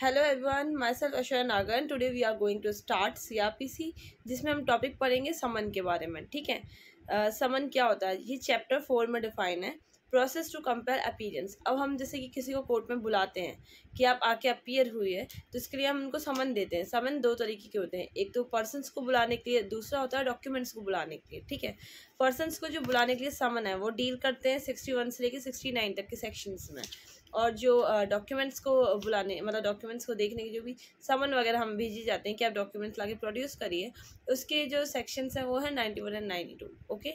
Hello everyone, myself Aishwarya Nagar. Today we are going to start CrPC, जिसमें हम topic पढ़ेंगे समन के बारे में। ठीक है, समन क्या होता है ये चैप्टर 4 में डिफाइन है। Process to compel appearance. अब हम जैसे कि किसी को कोर्ट में बुलाते हैं कि आप आके अपीयर हुई है, तो इसके लिए हम उनको समन देते हैं। समन दो तरीके के होते हैं, एक तो पर्सन्स को बुलाने के लिए, दूसरा होता है डॉक्यूमेंट्स को बुलाने के लिए। ठीक है, पर्सन्स को जो बुलाने के लिए समन है वो डील करते हैं 61 से लेकर 69 तक के सेक्शंस में। और जो डॉक्यूमेंट्स को बुलाने मतलब डॉक्यूमेंट्स को देखने की जो भी समन वगैरह हम भेजी जाते हैं कि आप डॉक्यूमेंट्स लाके प्रोड्यूस करिए, उसके जो सेक्शंस हैं वो है 91 एंड 92। ओके,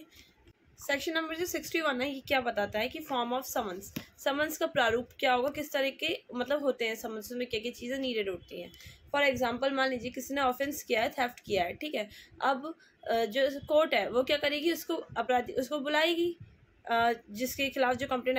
सेक्शन नंबर जो 61 है ये क्या बताता है कि फॉर्म ऑफ समन्स, समन्स का प्रारूप क्या होगा, किस तरह के मतलब होते हैं समन्स में, क्या क्या चीज़ें नीडेड होती हैं। फॉर एग्जांपल मान लीजिए किसी ने ऑफेंस किया है, थेफ्ट किया है। ठीक है, अब जो कोर्ट है वो क्या करेगी, उसको अपराधी उसको बुलाएगी, जिसके खिलाफ जो कंप्लेंट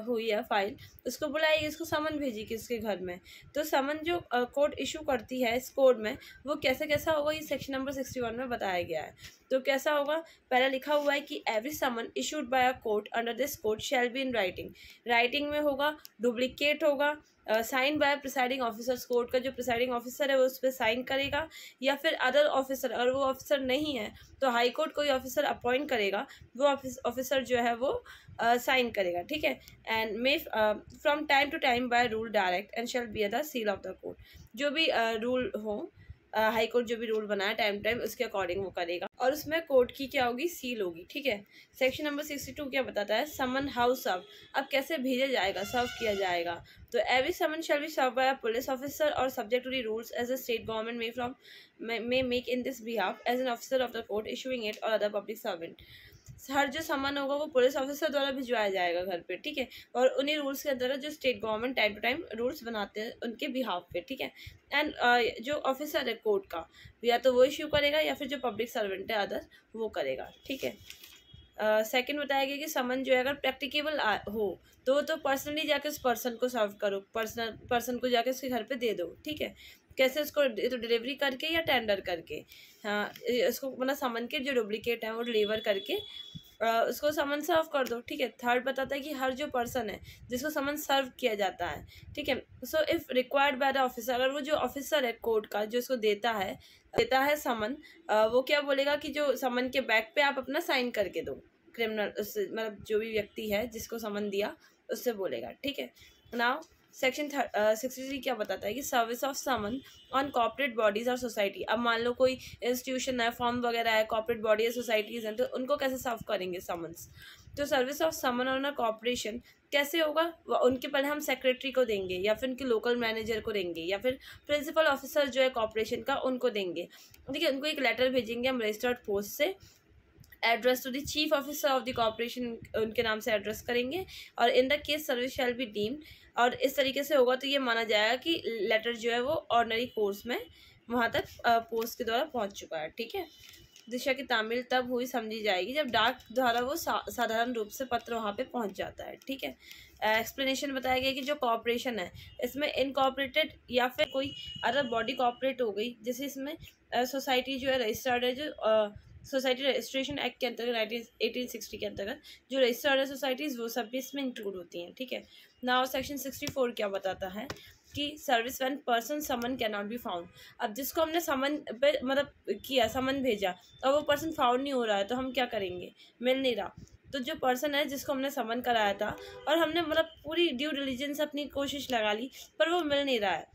हुई है फाइल, उसको बुलाएगी, उसको समन भेजेगी उसके घर में। तो समन जो कोर्ट इशू करती है इस कोड में, वो कैसे कैसा होगा ये सेक्शन नंबर 61 में बताया गया है। तो कैसा होगा, पहले लिखा हुआ है कि every summon issued by a court under this code shall be in writing. Writing में होगा, डुप्लीकेट होगा, sign by presiding officers. Court का जो प्रिसाइडिंग ऑफिसर है वो उस पर साइन करेगा, या फिर अदर ऑफिसर, अगर वो ऑफिसर नहीं है तो हाई कोर्ट कोई ऑफिसर अपॉइंट करेगा, वो ऑफिसर जो है वो साइन करेगा। ठीक है, and may from time to time by rule direct and shall be the seal of the court. जो भी रूल हो, हाई कोर्ट जो भी रूल बनाए टाइम टाइम उसके अकॉर्डिंग वो करेगा, और उसमें कोर्ट की क्या होगी, सील होगी। ठीक है, सेक्शन नंबर 62 क्या बताता है, समन हाउ सर्व। अब कैसे भेजा जाएगा, सर्व किया जाएगा। तो every summon shall be serve by a police officer और subject to the rules as a state government may make in this behalf as an officer of the court issuing it or other public servant। हर जो समन होगा वो police officer द्वारा भिजवाया जाएगा घर पे। ठीक है, और उन्हीं रूल्स के अंतर्गत जो state government time to time rules बनाते हैं उनके बिहाफ पे। ठीक है, एंड जो ऑफिसर है कोर्ट का, या तो वो इश्यू करेगा या फिर जो पब्लिक सर्वेंट है अदर वो करेगा। ठीक है, सेकंड बताया गया कि समन जो है अगर प्रैक्टिकेबल हो तो पर्सनली जाके उस पर्सन को सर्व करो, पर्सन को जाके उसके घर पे दे दो। ठीक है, कैसे उसको, तो डिलीवरी करके या टेंडर करके। हाँ, उसको मतलब समन के जो डुप्लीकेट है वो डिलीवर करके उसको समन सर्व कर दो। ठीक है, थर्ड बताता है कि हर जो पर्सन है जिसको समन सर्व किया जाता है, ठीक है, so if required by the officer, अगर वो जो ऑफिसर है कोर्ट का जो उसको देता है समन, वो क्या बोलेगा कि जो समन के बैक पे आप अपना साइन करके दो। क्रिमिनल उससे मतलब जो भी व्यक्ति है जिसको समन दिया उससे बोलेगा। ठीक है, नाउ सेक्शन 63 क्या बताता है कि service of summon on corporate bodies और सोसाइटी। अब मान लो कोई इंस्टीट्यूशन है, फॉर्म वगैरह है, कॉर्पोरेट बॉडी है, सोसाइटीज़ हैं, तो उनको कैसे सर्व करेंगे समन्स। तो service of summon on a corporation कैसे होगा, उनके पहले हम सेक्रेटरी को देंगे, या फिर उनके लोकल मैनेजर को देंगे, या फिर प्रिंसिपल ऑफिसर जो है कॉर्पोरेशन का उनको देंगे। ठीक है, उनको एक लेटर भेजेंगे हम रजिस्टर्ड पोस्ट से, address to the chief officer of the corporation, उनके नाम से एड्रेस करेंगे, और in the case service shall be deemed. और इस तरीके से होगा तो ये माना जाएगा कि लेटर जो है वो ऑर्डिनरी कोर्स में वहाँ तक पोस्ट के द्वारा पहुँच चुका है। ठीक है, दिशा की तामील तब हुई समझी जाएगी जब डाक द्वारा वो साधारण रूप से पत्र वहाँ पे पहुँच जाता है। ठीक है, एक्सप्लेनेशन बताया गया कि जो कॉर्पोरेशन है इसमें इनकॉर्पोरेटेड या फिर कोई अदर बॉडी कॉर्पोरेट हो गई, जैसे इसमें सोसाइटी जो है रजिस्टर्ड है, जो सोसाइटी रजिस्ट्रेशन एक्ट के अंतर्गत 1860 के अंतर्गत जो रजिस्टर्ड है सोसाइटीज़ वो सब भी इसमें इंक्लूड होती हैं। ठीक है, नाउ सेक्शन 64 क्या बताता है कि service when person someone can not be found. अब जिसको हमने समन पे मतलब किया, समन भेजा, और वो पर्सन फाउंड नहीं हो रहा है, तो हम क्या करेंगे, मिल नहीं रहा। तो जो पर्सन है जिसको हमने समन कराया था और हमने मतलब पूरी ड्यू डिलिजेंस अपनी कोशिश लगा ली पर वो मिल नहीं रहा है,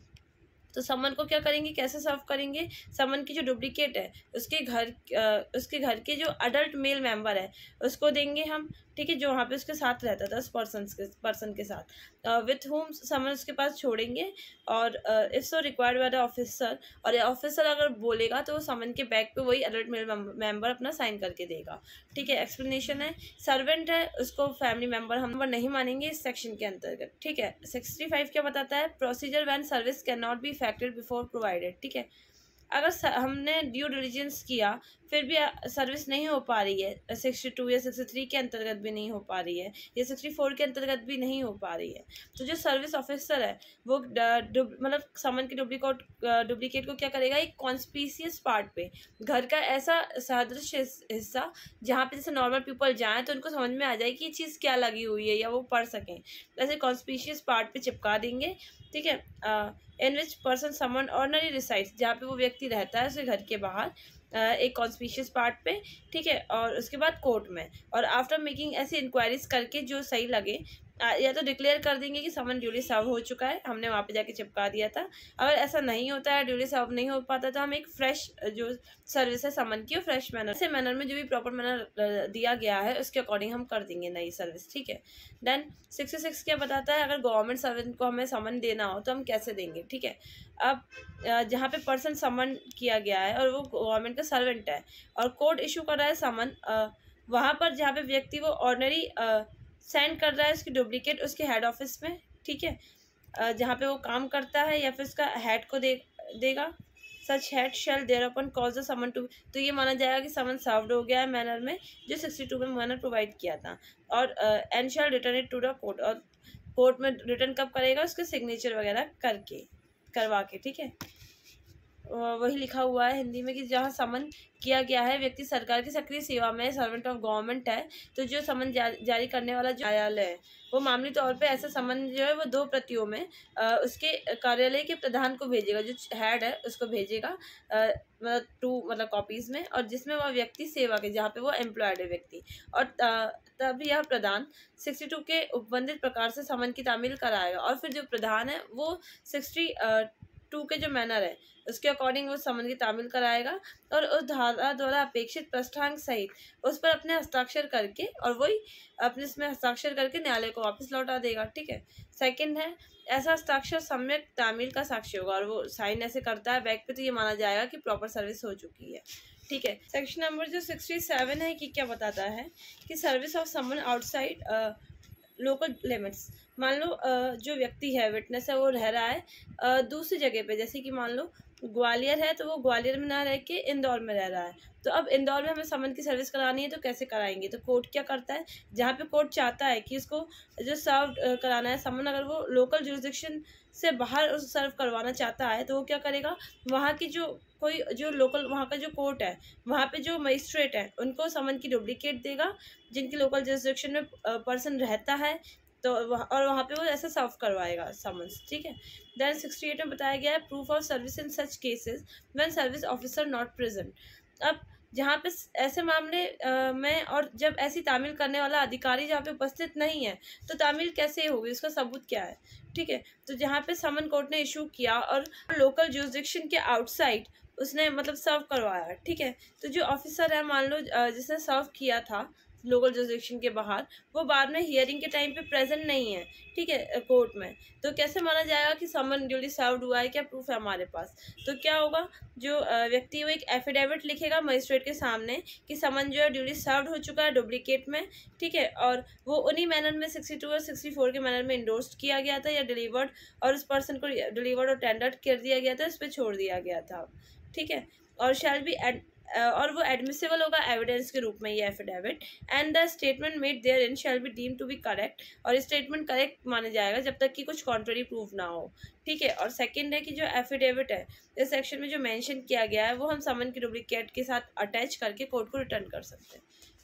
तो समन को क्या करेंगे, कैसे सर्व करेंगे। समन की जो डुप्लीकेट है उसके घर के जो अडल्ट मेल मेंबर है उसको देंगे हम। ठीक है, जो वहाँ पे उसके साथ रहता था, उस पर्सन के साथ विथ होम समन उसके पास छोड़ेंगे, और if so required by the officer, और ऑफिसर अगर बोलेगा तो वो समन के बैक पे वही अडल्ट मेल मेंबर अपना साइन करके देगा। ठीक है, एक्सप्लेनेशन है, सर्वेंट है उसको फैमिली मेंबर हम नहीं मानेंगे इस सेक्शन के अंतर्गत। ठीक है, 65 क्या बताता है, procedure when service can not be affected before provided. ठीक है, अगर हमने ड्यू डिलिजेंस किया फिर भी सर्विस नहीं हो पा रही है, 62 या 63 के अंतर्गत भी नहीं हो पा रही है, या 64 के अंतर्गत भी नहीं हो पा रही है, तो जो सर्विस ऑफिसर है वो मतलब समन के डुप्लीकेट को क्या करेगा, एक कॉन्स्पिशियस पार्ट पे, घर का ऐसा सादृश हिस्सा जहाँ पे जैसे नॉर्मल पीपल जाएँ तो उनको समझ में आ जाए कि ये चीज़ क्या लगी हुई है या वो पढ़ सकें, ऐसे कॉन्स्पिशियस पार्ट पे चिपका देंगे, ठीक है। In which person summon ordinary resides, जहाँ पे वो व्यक्ति रहता है उसके घर के बाहर, एक कॉन्स्पिशियस पार्ट पे, ठीक है। और उसके बाद कोर्ट में, और आफ्टर मेकिंग ऐसी इंक्वायरीज करके जो सही लगे, या तो डिक्लेयर कर देंगे कि समन ड्यूली सर्व हो चुका है, हमने वहाँ पे जाके चिपका दिया था। अगर ऐसा नहीं होता है, ड्यूली सर्व नहीं हो पाता, तो हम एक फ्रेश जो सर्विस है समन की, फ्रेश मैनर से मैनर में जो भी प्रॉपर मैनर दिया गया है उसके अकॉर्डिंग हम कर देंगे नई सर्विस, ठीक है। देन 66 क्या बताता है, अगर गवर्नमेंट सर्वेंट को हमें समन देना हो तो हम कैसे देंगे, ठीक है। अब जहाँ पे पर्सन समन किया गया है और वो गवर्नमेंट का सर्वेंट है और कोर्ट इशू कर रहा है समन, वहाँ पर जहाँ पे व्यक्ति वो ऑर्डिनरी सेंड कर रहा है उसकी डुप्लीकेट उसके हेड ऑफिस में, ठीक है, जहाँ पे वो काम करता है या फिर उसका हेड को देगा, such head shall thereupon cause the summon to, तो ये माना जाएगा कि समन सर्व्ड हो गया है मैनर में जो 62 में मैनर प्रोवाइड किया था, और and shall return it to the court, और कोर्ट में रिटर्न कब करेगा, उसके सिग्नेचर वगैरह करवा के, ठीक है। वही लिखा हुआ है हिंदी में कि जहाँ समन किया गया है व्यक्ति सरकार की सक्रिय सेवा में, सर्वेंट ऑफ गवर्नमेंट है, तो जो समन जारी करने वाला जो न्यायालय है वो मामूली तौर पे ऐसा समन जो है वो 2 प्रतियों में उसके कार्यालय के प्रधान को भेजेगा, जो हेड है उसको भेजेगा, मतलब 2 मतलब कॉपीज में, और जिसमें वह व्यक्ति सेवा के, जहाँ पे वो एम्प्लॉयड है व्यक्ति, और तब यह प्रधान 62 के उपबंधित प्रकार से समन की तामील कराएगा, और फिर जो प्रधान है वो 62 के जो मैनर है उसके अकॉर्डिंग वो समन की तामील कराएगा, और उस धारा द्वारा अपेक्षित पृष्ठांक सहित उस पर अपने हस्ताक्षर करके, और वही अपने इसमें हस्ताक्षर करके न्यायालय को वापस लौटा देगा, ठीक है। सेकंड है, ऐसा हस्ताक्षर सम्यक तामील का साक्ष्य होगा, और वो साइन ऐसे करता है बैक पे, तो ये माना जाएगा कि प्रॉपर सर्विस हो चुकी है, ठीक है। सेक्शन नंबर जो 67 है कि क्या बताता है कि service of summon outside local limits, मान लो जो व्यक्ति है विटनेस है वो रह रहा है दूसरी जगह पे, जैसे कि मान लो ग्वालियर है तो वो ग्वालियर में ना रह के इंदौर में रह रहा है, तो अब इंदौर में हमें समन की सर्विस करानी है तो कैसे कराएंगे, तो कोर्ट क्या करता है, जहाँ पे कोर्ट चाहता है कि इसको जो सर्व कराना है समन, अगर वो लोकल जुरिस्डिक्शन से बाहर सर्व करवाना चाहता है तो वो क्या करेगा, वहाँ की जो लोकल वहाँ का जो कोर्ट है वहाँ पे जो मजिस्ट्रेट है उनको समन की डुप्लीकेट देगा, जिनकी लोकल जुरिस्डिक्शन में पर्सन रहता है, तो और वहाँ पे वो ऐसा सर्व करवाएगा समन्स, ठीक है। देन 68 में बताया गया है proof of service in such cases when service officer not present. अब जहाँ पे ऐसे मामले में, और जब ऐसी तामील करने वाला अधिकारी जहाँ पे उपस्थित नहीं है तो तामील कैसे होगी, उसका सबूत क्या है, ठीक है। तो जहाँ पे समन कोर्ट ने इशू किया और लोकल जुरिस्डिक्शन के आउटसाइड उसने मतलब सर्व करवाया, ठीक है, तो जो ऑफिसर है मान लो जिसने सर्व किया था लोकल जुरिस्डिक्शन के बाहर, वो बाद में हियरिंग के टाइम पे प्रेजेंट नहीं है, ठीक है, कोर्ट में, तो कैसे माना जाएगा कि समन ड्यूली सर्व्ड हुआ है, क्या प्रूफ है हमारे पास, तो क्या होगा, जो व्यक्ति वो एक एफिडेविट लिखेगा मजिस्ट्रेट के सामने कि समन जो है ड्यूली सर्व्ड हो चुका है डुप्लीकेट में, ठीक है, और वो उन्हीं मैनर में 62 और 64 के मैनर में इंडोर्स्ड किया गया था या डिलीवर्ड, और उस पर्सन को डिलीवर्ड और टेंडर्ड कर दिया गया था, उस पर छोड़ दिया गया था, ठीक है, और शैल बी और वो एडमिसिबल होगा एविडेंस के रूप में ये affidavit, and the statement made therein shall be deem to be correct, और स्टेटमेंट करेक्ट माना जाएगा जब तक कि कुछ कॉन्ट्ररी प्रूफ ना हो, ठीक है। और सेकंड है कि जो एफिडेविट है इस सेक्शन में जो मेंशन किया गया है वो हम समन की डुप्लीकेट के साथ अटैच करके कोर्ट को रिटर्न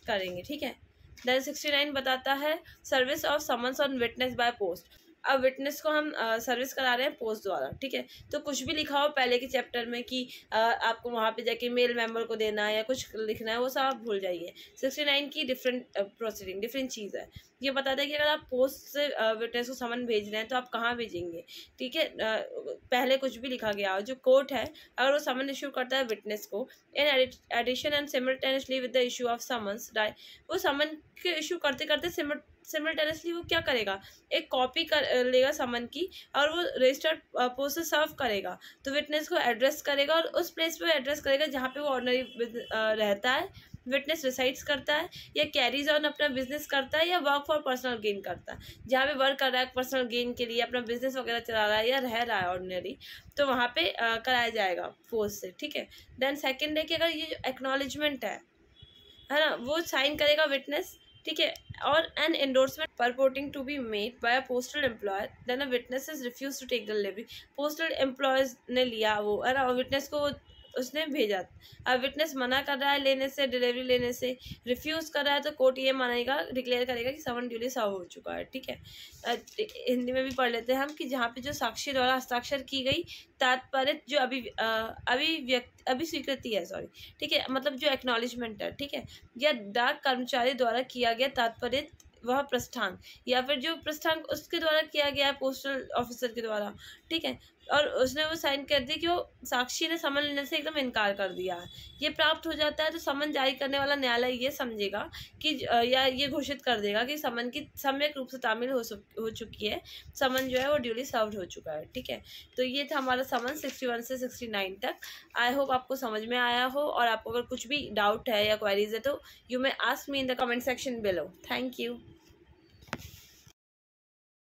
करेंगे, ठीक है। देन 69 बताता है service of summons on witness by post. अब विटनेस को हम सर्विस करा रहे हैं पोस्ट द्वारा, ठीक है, तो कुछ भी लिखा हो पहले के चैप्टर में कि आपको वहाँ पे जाके मेल मेंबर को देना है या कुछ लिखना है, वो सब आप भूल जाइए। 69 की डिफरेंट प्रोसीडिंग डिफरेंट चीज़ है, ये बताता है कि अगर आप पोस्ट से विटनेस को समन भेज रहे हैं तो आप कहाँ भेजेंगे, ठीक है। पहले कुछ भी लिखा गया हो, जो कोर्ट है अगर वो समन इशू करता है विटनेस को in addition and simultaneously with the issue of summons, वो समन के इशू करते करते सिमल्टेनियसली वो क्या करेगा, एक कॉपी कर लेगा समन की और वो रजिस्टर्ड पोस्ट से सर्व करेगा, तो विटनेस को एड्रेस करेगा और उस प्लेस पे एड्रेस करेगा जहाँ पे वो ऑर्डिनरी रहता है, विटनेस रिसाइड्स करता है या कैरीज ऑन अपना बिजनेस करता है या वर्क फॉर पर्सनल गेन करता है। जहाँ पे वर्क कर रहा है पर्सनल गेन के लिए, अपना बिजनेस वगैरह चला रहा है या रह रहा है ऑर्डिनरी, तो वहाँ पे कराया जाएगा फोर्स से, ठीक है। देन सेकेंड है कि अगर ये जो एक्नॉलेजमेंट है ना, वो साइन करेगा विटनेस, ठीक है, और an endorsement purporting to be made by a postal employer, then a witness is refuse to take the delivery. Postal employees ने लिया वो, है ना, और विटनेस को उसने भेजा, अब विटनेस मना कर रहा है लेने से, डिलीवरी लेने से, रिफ्यूज कर रहा है, तो कोर्ट ये मानेगा, डिक्लेयर करेगा कि समन ड्यूली सर्व हो चुका है, ठीक है। हिंदी में भी पढ़ लेते हैं हम कि जहाँ पे जो साक्षी द्वारा हस्ताक्षर की गई तात्पर्य जो अभिस्वीकृति है, सॉरी, ठीक है, मतलब जो एक्नॉलेजमेंट है, ठीक है, या डाक कर्मचारी द्वारा किया गया तात्पर्य वह प्रस्थान, या फिर जो प्रस्थान उसके द्वारा किया गया है पोस्टल ऑफिसर के द्वारा, ठीक है, और उसने वो साइन कर दी कि वो साक्षी ने समन लेने से एकदम इनकार कर दिया है, ये प्राप्त हो जाता है, तो समन जारी करने वाला न्यायालय ये समझेगा कि या ये घोषित कर देगा कि समन की सम्यक रूप से तामील हो चुकी है, समन जो है वो ड्यूली सर्व्ड हो चुका है, ठीक है। तो ये था हमारा समन 61 से 69 तक। आई होप आपको समझ में आया हो, और आपको अगर कुछ भी डाउट है या क्वेरीज है तो you may ask me in the comment section below. Thank you.